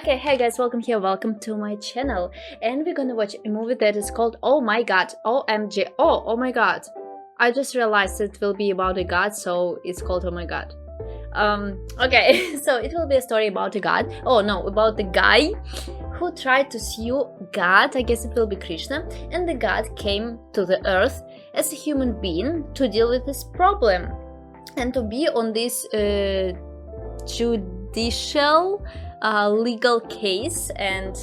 Okay, hey guys, welcome to my channel. And we're gonna watch a movie that is called Oh My God, OMG. Oh my God. I just realized it will be about a god, so it's called Oh My God. Okay, so it will be a story about a god. Oh no, about the guy who tried to sue God, I guess it will be Krishna, and the god came to the earth as a human being to deal with this problem and to be on this judicial legal case and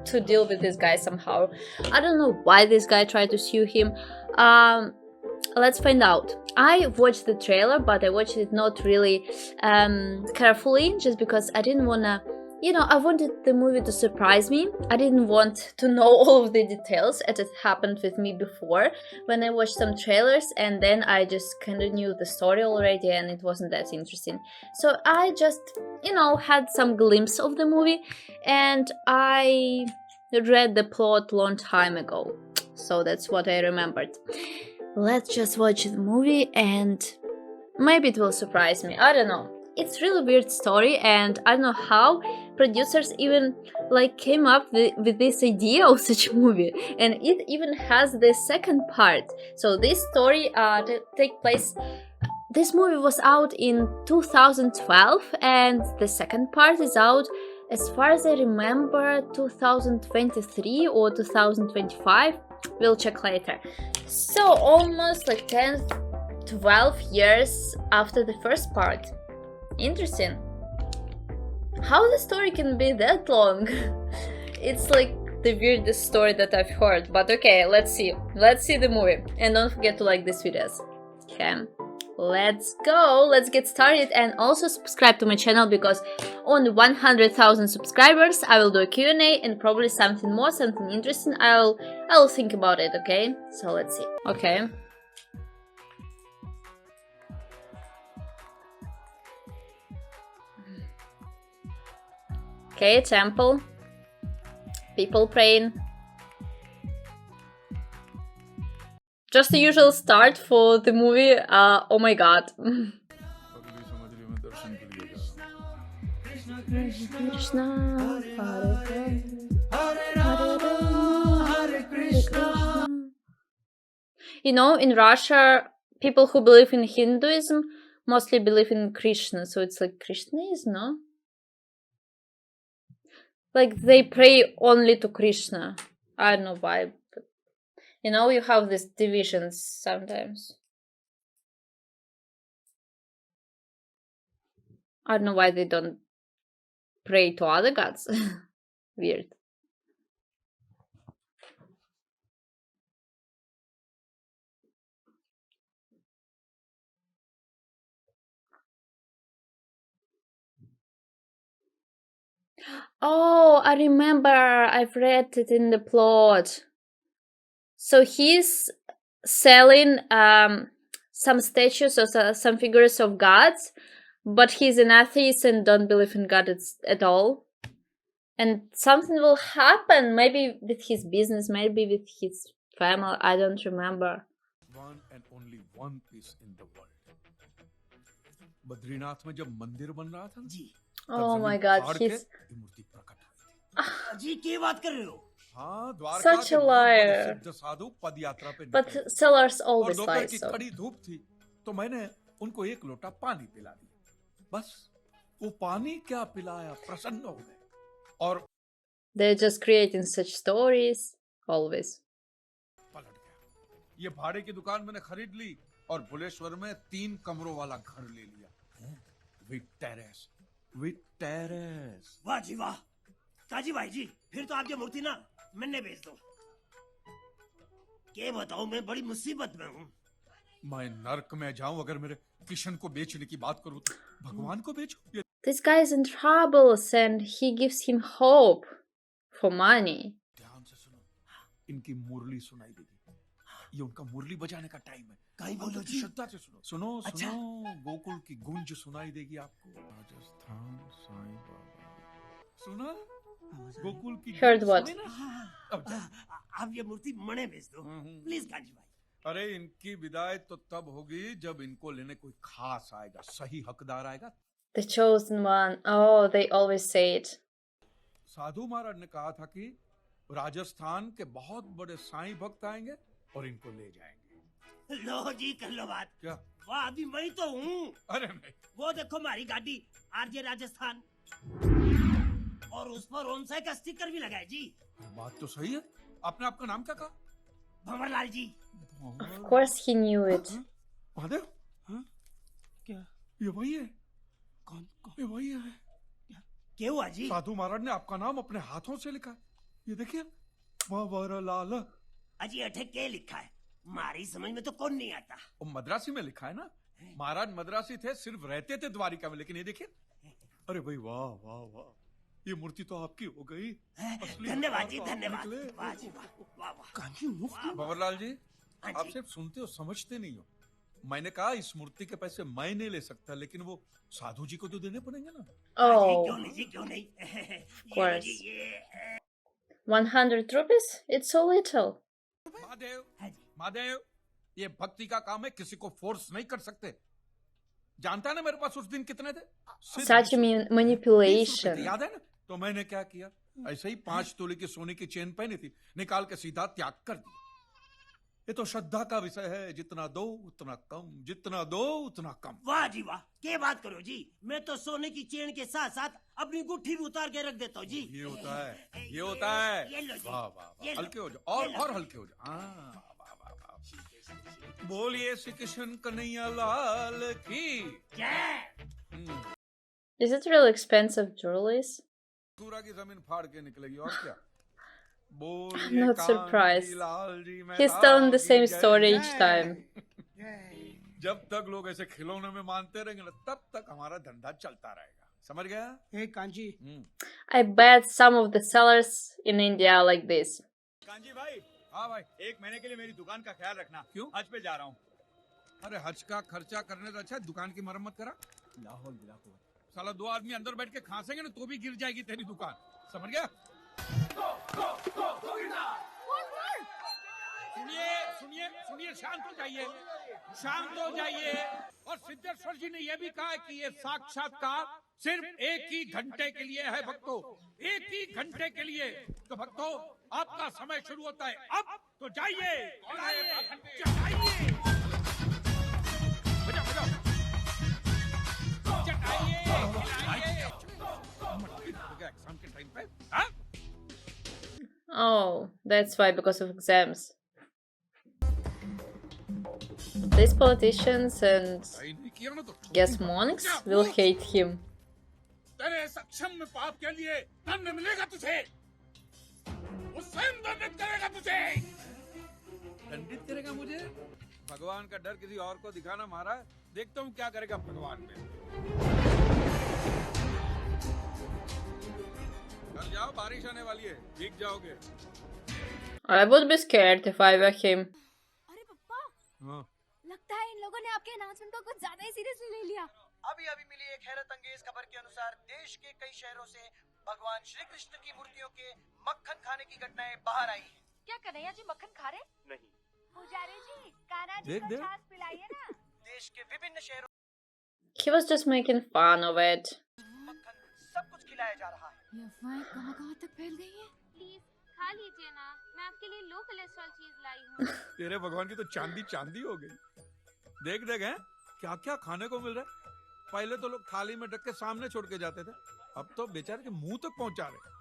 to deal with this guy somehow. I don't know why this guy tried to sue him. Let's find out. I watched the trailer, but I watched it not really carefully, just because I didn't wanna, I wanted the movie to surprise me. I didn't want to know all of the details, as it happened with me before when I watched some trailers, and then I just kind of knew the story already and it wasn't that interesting. So I just, had some glimpse of the movie, and I read the plot long time ago. So that's what I remembered. Let's just watch the movie and maybe it will surprise me. I don't know. It's really weird story, and I don't know how producers even came up with this idea of such a movie, and it even has the second part. So this story take place. This movie was out in 2012, and the second part is out, as far as I remember, 2023 or 2025. We'll check later. So almost 10, 12 years after the first part. Interesting. How the story can be that long? It's the weirdest story that I've heard. But okay, let's see. Let's see the movie. And don't forget to like these videos. Okay, let's go. Let's get started. And also subscribe to my channel, because on 100,000 subscribers I will do a Q&A and probably something more, something interesting. I'll think about it, okay? So let's see. Okay. Okay, temple. People praying. Just the usual start for the movie. Oh my god. Krishna, Hare Krishna. In Russia, people who believe in Hinduism mostly believe in Krishna, so it's like Krishnaism, no? They pray only to Krishna. I don't know why, but you have these divisions sometimes. I don't know why they don't pray to other gods. Weird. Oh, I remember. I've read it in the plot. So he's selling some statues or some figures of gods, but he's an atheist and don't believe in God at all. And something will happen, maybe with his business, maybe with his family. I don't remember. One and only one piece in the world. Badrinath में जब मंदिर बन रहा था जी, oh my god, he's मूर्ति प्रकट हुई थी। जी क्या बात कर रहे हो? हाँ, द्वारका such a liar. सिद्ध साधु पद यात्रा पे But sellers always और lie. दोपहर की कड़ी धूप थी, तो मैंने उनको एक लोटा पानी पिला दिया। बस वो पानी क्या पिलाया, प्रसन्न हो गए। और they're just creating such stories always. पलट गया। ये भाड़े की दुकान मैंने खरीद ली और भुलेश्वर में 3 कमरों वाला घर ले लिया। With terrace, with terrace. वाह जी वाह, काजी भाई जी, फिर तो आपकी मूर्ति ना मैंने बेच दो। क्या बताऊं, मैं बड़ी मुसीबत में हूँ। मैं नर्क में जाऊं अगर मेरे किशन को बेचने की बात करूं तो भगवान को बेचूं। This guy is in troubles and he gives him hope for money. ध्यान से सुनो, इनकी मुरली सुनाई देगी। ये उनका मुरली बजाने का टाइम है। कहीं बोलो जी, श्रद्धा से सुनो। सुनो अच्छा? सुनो, गोकुल की गूंज सुनाई देगी आपको। राजस्थान साईं बाबा। सुना? गोकुल की Heard what? अब आप ये मूर्ति मने बेच दो, प्लीज काजी भाई। अरे इनकी विदाई तो तब होगी जब इनको लेने कोई खास आएगा, सही हकदार आएगा। The chosen one. Oh, they always say it. साधु महाराज ने कहा था कि राजस्थान के बहुत बड़े साईं भक्त आएंगे और इनको ले जाएंगे। लो जी कर लो बात। क्या? वाह अभी मैं तो हूँ। अरे नहीं। वो देखो हमारी गाड़ी आरजे राजस्थान और उस पर ओमसाई का स्टिकर भी लगा है जी। बात तो सही है। आपने आपका नाम क्या कहा? भंवरलाल जी। Of course he knew it. Mahadev? हाँ? क्या? ये वही है। कौन? ये वही है। क्या हुआ जी? साधु महाराज ने आपका नाम अपने हाथों से लिखा है। ये देखिए, भंवरलाल। अजी अठे क्या लिखा है? हमारी समझ में तो कौन नहीं आता। और मद्रासी में लिखा है ना। महाराज मद्रासी थे, सिर्फ रहते थे द्वारिका में, लेकिन ये देखिए। अरे भाई वाह वाह वाह, ये मूर्ति तो आपकी हो गई। धन्यवाद जी, धन्यवाद। वाह जी वाह वाह। भंवरलाल जी, हाँ आप जी। सिर्फ सुनते हो, समझते नहीं हो। मैंने कहा इस मूर्ति के पैसे मैं नहीं ले सकता, लेकिन वो साधु जी को तो देने पड़ेंगे ना। क्यों Oh, नहीं जी, क्यों नहीं। course. जी ये 100 rupees? It's so little. Mahadev, हाँ जी। महादेव, ये भक्ति का काम है, किसी को फोर्स नहीं कर सकते। जानता है ना मेरे पास उस दिन कितने थे? सिर्फ Such a 20 manipulation. रुपए थे, याद है ना? तो मैंने क्या किया, ऐसे ही 5 तोले की सोने की चेन पहनी थी, निकाल के सीधा त्याग कर दिया। ये तो श्रद्धा का विषय है, जितना दो उतना कम, जितना दो उतना कम। वाह जी वाह, क्या बात करो जी। मैं तो सोने की चेन के साथ साथ अपनी गुट्ठी भी उतार के रख देता हूँ जी। ये होता है, ये होता है। ये लो जी। वाह वाह वाह, ये लो। हल्के हो जाओ, ये लो। और हल्के हो जाओ। हाँ, वाह वाह वाह। बोलिए श्री कृष्ण कन्हैया लाल की। जय। हम्म, Is it really expensive jewelries? पूरा की जमीन फाड़ के निकलेगी, और क्या। बोलिए I'm not Kanha surprised. Ji Lal ji He's telling the की same जय। story each time. जब तक लोग ऐसे खिलौने में मानते रहेंगे ना, तब तक हमारा धंधा चलता रहेगा। समझ गया? हे kanji. I bet some of the sellers in India are like this. Kanji भाई, हाँ भाई। 1 महीने के लिए मेरी दुकान का ख्याल रखना। क्यों? हज पे जा रहा हूँ। अरे हज का खर्चा करने से अच्छा दुकान की मरम्मत करा। लाहौल बिलाकुल। साला 2 आदमी अंदर बैठ के खांसेंगे ना तो भी गिर जाएगी तेरी दुकान। समझ गया? सुनिए सुनिए सुनिए, शांत हो जाइए, शांत हो जाइए। और सिद्धेश्वर जी ने यह भी कहा है कि ये साक्षात्कार सिर्फ 1 ही घंटे के लिए है भक्तों, 1 ही घंटे के लिए। तो भक्तों, आपका समय शुरू होता है अब, तो जाइए, जाइए, बजाओ बजाओ, चटाइए, खिलाइए। एग्जाम के टाइम पे, हाँ? Oh, that's why, because of exams. These politicians and सही नहीं किया ना तो guess monks will hate him. तेरे सक्षम में पाप के लिए दंड मिलेगा तुझे, वो स्वयं दंडित करेगा तुझे। दंडित करेगा मुझे? भगवान का डर किसी और को दिखाना महाराज, देखता हूँ क्या करेगा भगवान में। चल जाओ, बारिश आने वाली है, भीग जाओगे। I would be scared if I were him. अरे पप्पा, हाँ। लगता है इन लोगों ने आपके अनाउंसमेंट को कुछ ज्यादा ही सीरियसली ले लिया। अभी अभी मिली एक हैरत अंगेज खबर के अनुसार देश के कई शहरों से भगवान श्री कृष्ण की मूर्तियों के मक्खन खाने की घटनाएं बाहर आई हैं। क्या कन्हैया जी मक्खन खा रहे? नहीं, पुजारी जी, कान्हा जी देख को दे। छाछ पिलाइए ना। देश के विभिन्न शहरों He was just making fun of it. में मक्खन सब कुछ खिलाया जा रहा है। ये अफवाहें कहाँ-कहाँ तक फैल गई हैं? प्लीज खा लीजिए ना, मैं आपके लिए लो कोलेस्ट्रॉल चीज लाई हूँ। तेरे भगवान की तो चांदी चांदी हो गई। देख देख हैं, क्या क्या खाने को मिल रहा है। पहले तो लोग थाली में ढक के सामने छोड़ के जाते थे, अब तो बेचारे के मुंह तक पहुंचा रहे।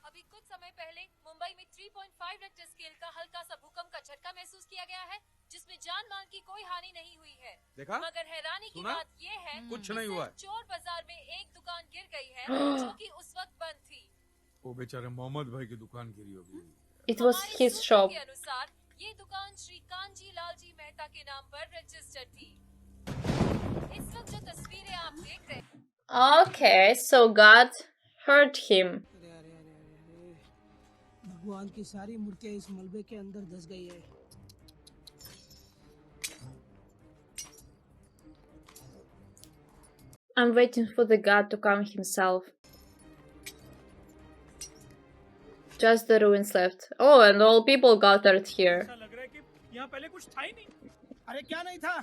अभी कुछ समय पहले मुंबई में 3.5 रेक्टर स्केल का हल्का सा भूकंप का झटका महसूस किया गया है, जिसमें जान माल की कोई हानि नहीं हुई है। देखा? मगर हैरानी की सुना? बात ये है कुछ कि नहीं हुआ है। सिर्फ चोर बाजार में एक दुकान गिर गई है जो कि उस वक्त बंद थी। वो बेचारे मोहम्मद भाई की दुकान गिरी होगी। It was हमारे his सूत्रों shop. के अनुसार ये दुकान श्री कांजी लालजी मेहता के नाम पर रजिस्टर्ड थी। इस वक्त जो तस्वीरें आप देख रहे हैं, Okay, so God hurt him. अरे अरे अरे अरे अरे, भगवान की सारी मूर्तियां इस मलबे के अंदर धस गई है। I'm waiting for the God to come himself. Just the ruins left. Oh, and all people gathered here. ऐसा लग रहा है कि यहाँ पहले कुछ था ही नहीं। अरे क्या नहीं था?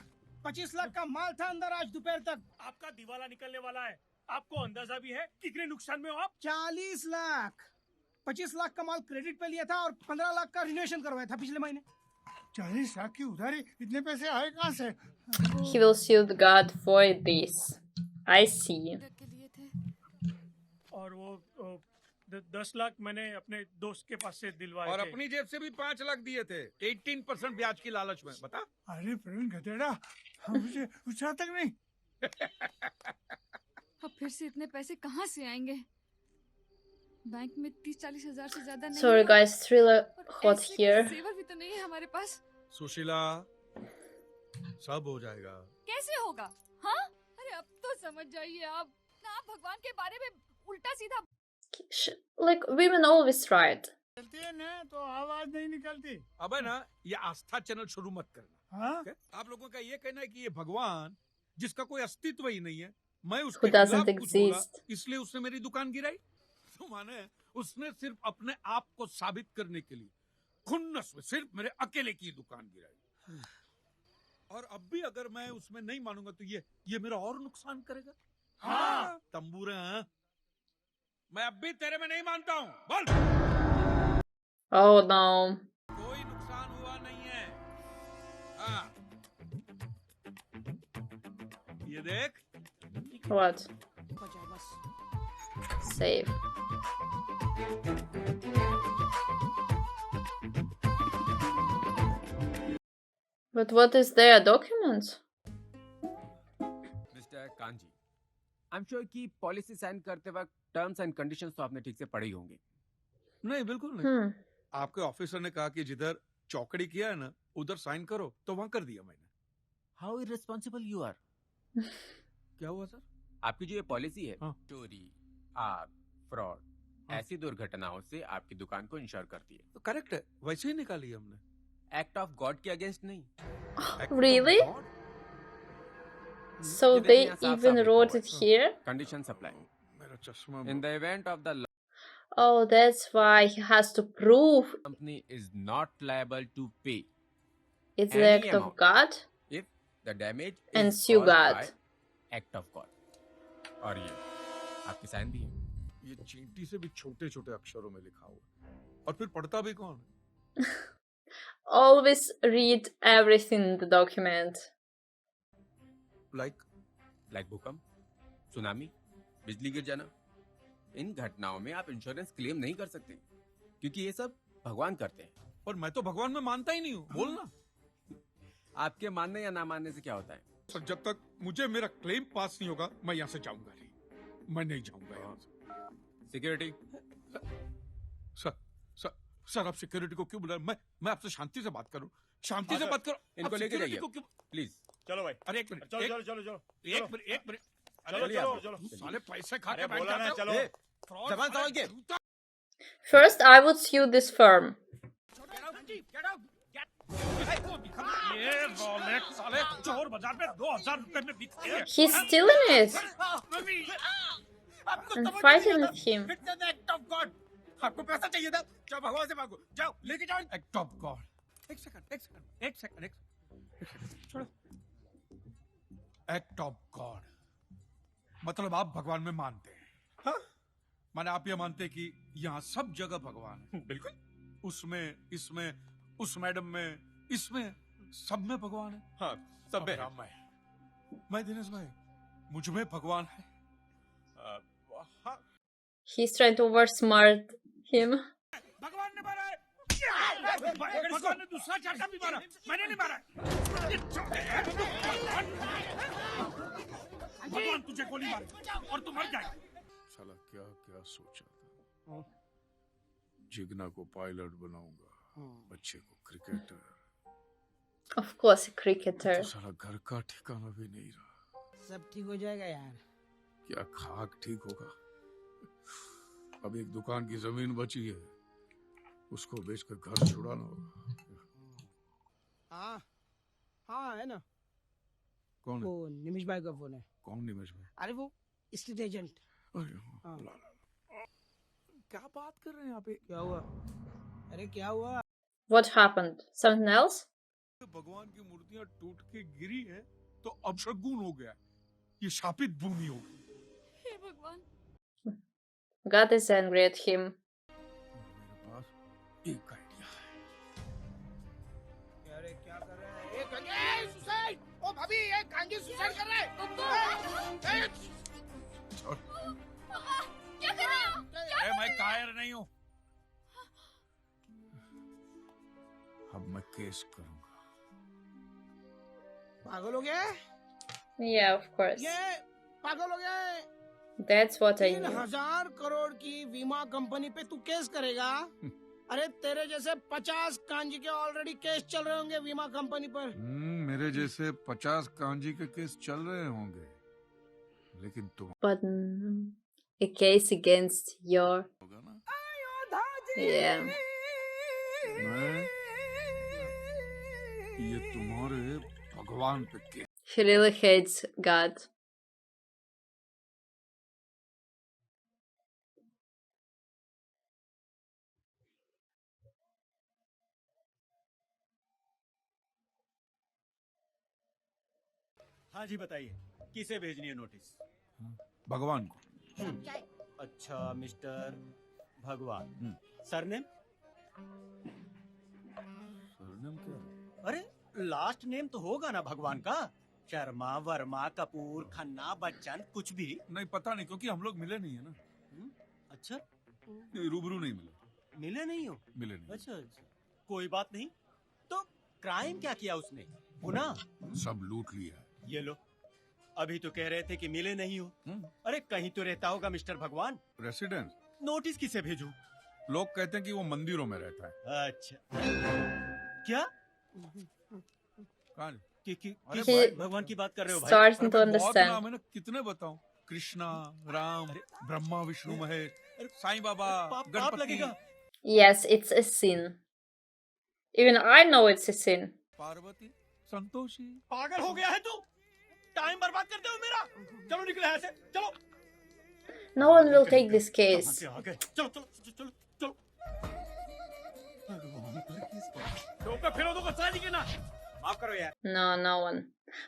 25 लाख का माल था अंदर आज दोपहर तक। आपका दिवाला निकलने वाला है। आपको अंदाजा भी है कितने नुकसान में हो आप? 40 लाख। 25 लाख का माल क्रेडिट पे लिया था और 15 लाख का रिनोवेशन करवाया था पिछले महीने। 40 लाख की उधारी, इतने पैसे आए कहाँ से? He will sue the god for this. I see. के लिए थे। और वो 10 लाख मैंने अपने दोस्त के पास से दिलवाए और थे। अपनी जेब से भी 5 लाख दिए थे 18% ब्याज की लालच में। बता। अरे प्रवीण गधेड़ा, मुझे पूछा तक नहीं। अब फिर से इतने पैसे कहाँ से आएंगे? बैंक में 30-40 हजार से ज्यादा नहीं Sorry है। guys, thriller और hot ऐसे here. सेवर भी तो नहीं है हमारे पास। सुशीला, सब हो जाएगा। कैसे होगा? हाँ? अरे अब तो समझ जाइए आप ना, आप भगवान के बारे में उल्टा सीधा। Like, women always right. चलती है ना तो आवाज नहीं निकलती। अबे ना, ये आस्था चैनल शुरू मत करना। हाँ? Okay? आप लोगों का ये कहना है कि ये भगवान जिसका कोई अस्तित्व ही नहीं है, मैं Who उसके doesn't खिलाफ कुछ बोला, exist. इसलिए उसने मेरी दुकान गिराई। तो माने उसने सिर्फ अपने आप को साबित करने के लिए खुन्नस में सिर्फ मेरे अकेले की दुकान गिराई। और अब भी अगर मैं उसमें नहीं मानूंगा तो ये मेरा और नुकसान करेगा। हाँ तंबूरा, हाँ? मैं अब भी तेरे में नहीं मानता हूँ। बोल। Oh no. कोई नुकसान हुआ नहीं है। हाँ ये देख। What? Save. But what is their documents? Mister kanji, I am sure कि पॉलिसी साइन करते वक्त टर्म्स एंड कंडीशंस तो आपने ठीक से पढ़े ही होंगे। नहीं बिल्कुल नहीं। Hmm. आपके ऑफिसर ने कहा कि जिधर चौकड़ी किया है ना उधर साइन करो, तो वहां कर दिया मैंने। How irresponsible you are. क्या हुआ सर? आपकी जो ये पॉलिसी है, हाँ। चोरी, आग, फ्रॉड, हाँ। ऐसी दुर्घटनाओं से आपकी दुकान को इंश्योर करती है। तो करेक्ट है, वैसे ही निकाली हमने। एक्ट ऑफ गॉड के अगेंस्ट नहीं। Act of Really? God? So ये देखिए they यहाँ साफ-साफ even लिखा wrote हुआ it है। here? Condition apply. मेरा चश्मा in the event of the Oh, that's why he has to prove company is not liable to pay it's the Any act of amount. God. if the damage And is sue caused God. by act of God। और ये आपकी sign भी है। ये चींटी से भी छोटे छोटे अक्षरों में लिखा हुआ, और फिर पढ़ता भी कौन? Always read everything in the document. Like भूकंप, सुनामी, बिजली गिर जाना, इन घटनाओं में आप इंश्योरेंस क्लेम नहीं कर सकते क्योंकि ये सब भगवान करते हैं। पर मैं तो भगवान में मानता ही नहीं हूँ। बोलना। आपके मानने या ना मानने से क्या होता है? सर जब तक मुझे मेरा क्लेम पास नहीं होगा मैं यहाँ से जाऊंगा नहीं। मैं नहीं जाऊंगा यहाँ से। सिक्योरिटी, सर आप सिक्योरिटी को क्यों बुला रहे? मैं आपसे शांति से बात करूं। शांति हाँ, से सर। बात करो। इनको आप लेके security जाइए। को क्यों? प्लीज। चलो भाई, अरे एक मिनट, चलो एक चलो चलो चलो एक मिनट, एक मिनट। चलो चलिए चलो आप। चलो। साले पैसे खा अरे के बैठ बोला ना, जाते हो। चलो। ए, fraud जबान साले संभाल के। जूता- First, I would sue this firm. Get out, get out, get- ये रोलेक्स साले चोर बाजार में 2000 रुपए में बिकती है। He's stealing it आपको and समझ fighting नहीं with आता? him. It's an act of God। आपको पैसा चाहिए था, जाओ भगवान से मांगो, जाओ लेके जाओ। Act of God. एक सेकंड, छोड़ो। एक्ट ऑफ गॉड मतलब आप भगवान में मानते हैं? हाँ? माने आप ये मानते हैं कि यहाँ सब जगह भगवान है? बिल्कुल। उसमें, इसमें, उस मैडम में, इसमें, सब में भगवान है। हाँ, सब है। मैं दिनेश भाई, मुझ में भगवान है। He's trying to oversmart him. भगवान ने मारा है। भगवान ने दूसरा चाटा भी मारा, मैंने नहीं मारा। भगवान तुझे गोली मारे और तू मर जाए। साला क्या क्या सोचा था? जिगना को पायलट बनाऊंगा, बच्चे को cricketer. Of course, a cricketer. तो साला घर का ठिकाना भी नहीं रहा। सब ठीक हो जाएगा यार। क्या खाक ठीक होगा? अब एक दुकान की जमीन बची है, उसको बेचकर घर छुड़ाना होगा। हाँ हाँ है ना। कौन है? वो निमिष भाई का फोन है। कौन निमेश भाई? अरे वो स्टेट एजेंट। अरे हाँ। क्या बात कर रहे हैं यहाँ पे? क्या हुआ? अरे क्या हुआ? What happened? Something else? भगवान की मूर्तियां टूट के गिरी है तो अपशगुन हो गया। ये शापित भूमि हो गई। हे भगवान। God is angry at him. एक आइडिया है। अरे क्या कर रहा है? ए गंगे सुसाइड! ओ भाभी, ये गांधी सुसाइड कर रहा है। क्या कर रहे हो? अरे मैं कायर नहीं हूँ। अब मैं केस करूंगा। पागल हो गया? Yeah, of course. ये पागल हो गया? That's what I 3,000 करोड़ की बीमा कंपनी पे तू केस करेगा? अरे तेरे जैसे 50 कांजी के ऑलरेडी केस चल रहे होंगे बीमा कंपनी पर। मेरे जैसे 50 कांजी के केस चल रहे होंगे, लेकिन तुम But a case against your होगा ना। yeah. ये तुम्हारे भगवान पे case. He really hates God. हाँ जी बताइए, किसे भेजनी है नोटिस? भगवान को। अच्छा मिस्टर भगवान, सरनेम? सरनेम क्या? अरे लास्ट नेम तो होगा ना भगवान का? शर्मा, वर्मा, कपूर, खन्ना, बच्चन, कुछ भी? नहीं पता नहीं, क्योंकि हम लोग मिले नहीं है ना। अच्छा, रूबरू नहीं मिले। मिले नहीं हो? मिले नहीं। अच्छा अच्छा, कोई बात नहीं। तो क्राइम क्या किया उसने? गुनाह? सब लूट लिया है। ये लो, अभी तो कह रहे थे कि मिले नहीं हो। अरे कहीं तो रहता होगा मिस्टर भगवान। रेसिडेंस? नोटिस किसे भेजूं? लोग कहते हैं कि वो मंदिरों में रहता है। अच्छा, क्या? कहाँ? किस भगवान की बात कर रहे हो भाई? Starting to बहुत understand. नाम है ना, कितने बताऊं? कृष्णा, राम, ब्रह्मा, विष्णु, महेश, साईं बाबा, पाप गणपति। लगेगा। Yes, it's a sin. Even I know it's a sin. Parvati, Santoshi. पागल हो गया है तू? टाइम बर्बाद करते हो मेरा। चलो निकले यहाँ से, चलो। No one will take this case. चलो चलो चलो चलो चलो। टोका फिरो तो बचा नहीं ना। माफ करो यार। No, no one.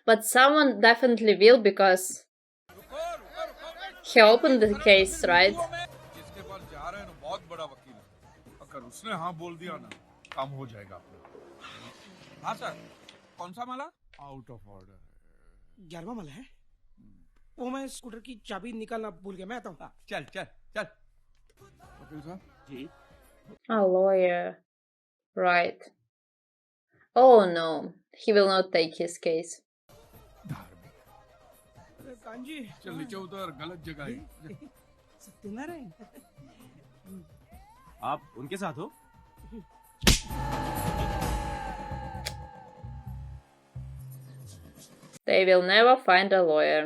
But someone definitely will because he opened the case, right? जिसके पास जा रहे हैं ना, बहुत बड़ा वकील है। अगर उसने हाँ बोल दिया ना, काम हो जाएगा अपना। हाँ सर, कौन सा माला? Out of order. 11वां माला है? वो मैं स्कूटर की चाबी निकालना भूल गया, मैं आता हूँ। चल चल चल। वकील साहब जी। A lawyer. Right. Oh no, he will not take his case. अरे कांजी, चल नीचे उतर, गलत जगह है। सत्यनारायण, आप उनके साथ हो? They will never find a lawyer.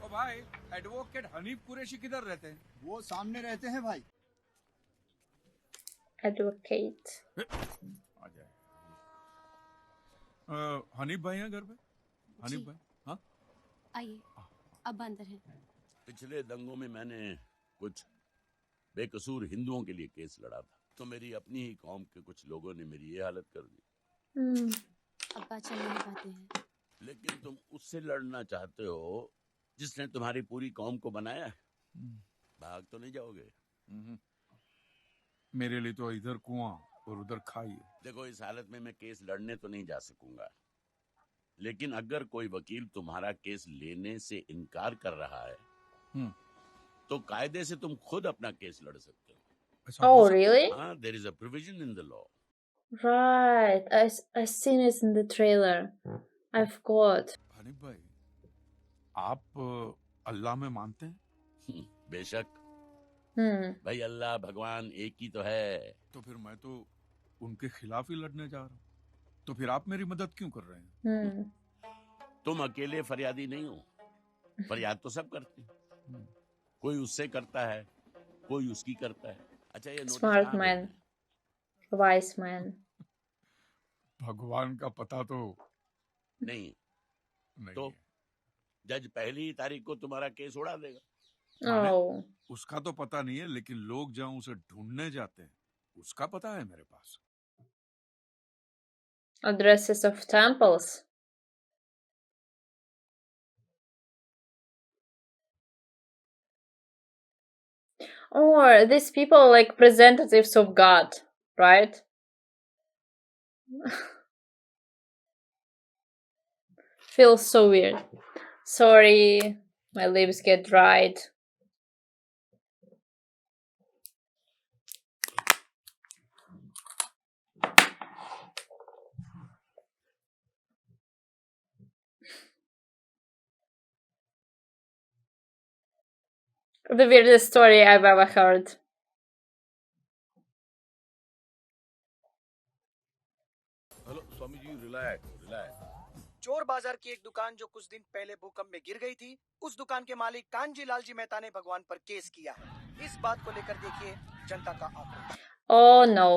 ओ भाई, एडवोकेट हनीफ कुरैशी किधर रहते हैं? वो सामने रहते हैं भाई। Advocate. आ जाए। हनीफ भाई हैं घर पे? हनीफ भाई? हाँ? आइए, अब अंदर हैं। पिछले दंगों में मैंने कुछ बेकसूर हिंदुओं के लिए केस लड़ा था, तो मेरी अपनी ही कौम के कुछ लोगों ने मेरी ये हालत कर दी। अब्बा चल नहीं पाते हैं। लेकिन तुम उससे लड़ना चाहते हो जिसने तुम्हारी पूरी कौम को बनाया है। भाग तो नहीं जाओगे? मेरे लिए तो इधर कुआं और उधर खाई है। देखो, इस हालत में मैं केस लड़ने तो नहीं जा सकूंगा, लेकिन अगर कोई वकील तुम्हारा केस लेने से इनकार कर रहा है तो कायदे से तुम खुद अपना केस लड़ सकते हो। Oh, really? हाँ, there is a provision in the law. Right. I seen it in the trailer. I forgot. Hanif भाई, आप अल्लाह में मानते हैं? बेशक। भाई अल्लाह भगवान एक ही तो है। तो फिर मैं तो उनके खिलाफ ही लड़ने जा रहा हूँ। तो फिर आप मेरी मदद क्यों कर रहे हैं? तुम अकेले फरियादी नहीं हो, फरियाद तो सब करते हैं। कोई उससे करता है, कोई उसकी करता है। अच्छा, ये Smart man, wise man. भगवान का पता तो नहीं तो जज पहली ही तारीख को तुम्हारा केस उड़ा देगा। Oh. उसका तो पता नहीं है, लेकिन लोग जहाँ उसे ढूंढने जाते हैं उसका पता है मेरे पास। Addresses of temples. Or these people are like representatives of God. right? Feels so weird. Sorry, my lips get dried. The weirdest story I've ever heard. Hello Swami ji, relax relax. चोर बाजार की एक दुकान जो कुछ दिन पहले भूकंप में गिर गई थी, उस दुकान के मालिक कांजी लाल जी मेहता ने भगवान पर केस किया है। इस बात को लेकर देखिए जनता का आक्रोश। Oh no,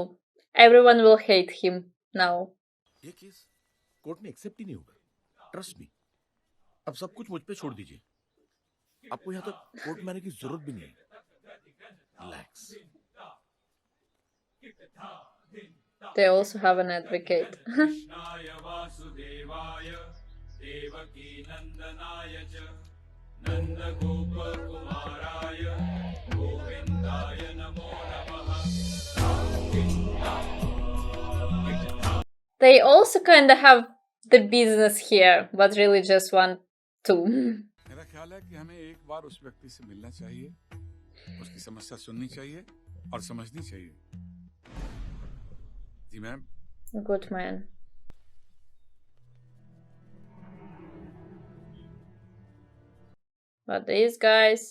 everyone will hate him now. ये केस कोर्ट में एक्सेप्ट ही नहीं होगा, ट्रस्ट मी। अब सब कुछ मुझ पे छोड़ दीजिए, आपको यहाँ तक कोर्ट में आने की जरूरत भी नहीं है। Relax. They also have an advocate. They also kind of have the business here, but really just want to. मेरा ख्याल है कि हमें एक बार उस व्यक्ति से मिलना चाहिए, उसकी समस्या सुननी चाहिए और समझनी चाहिए। जी ma'am. Good man. But these guys.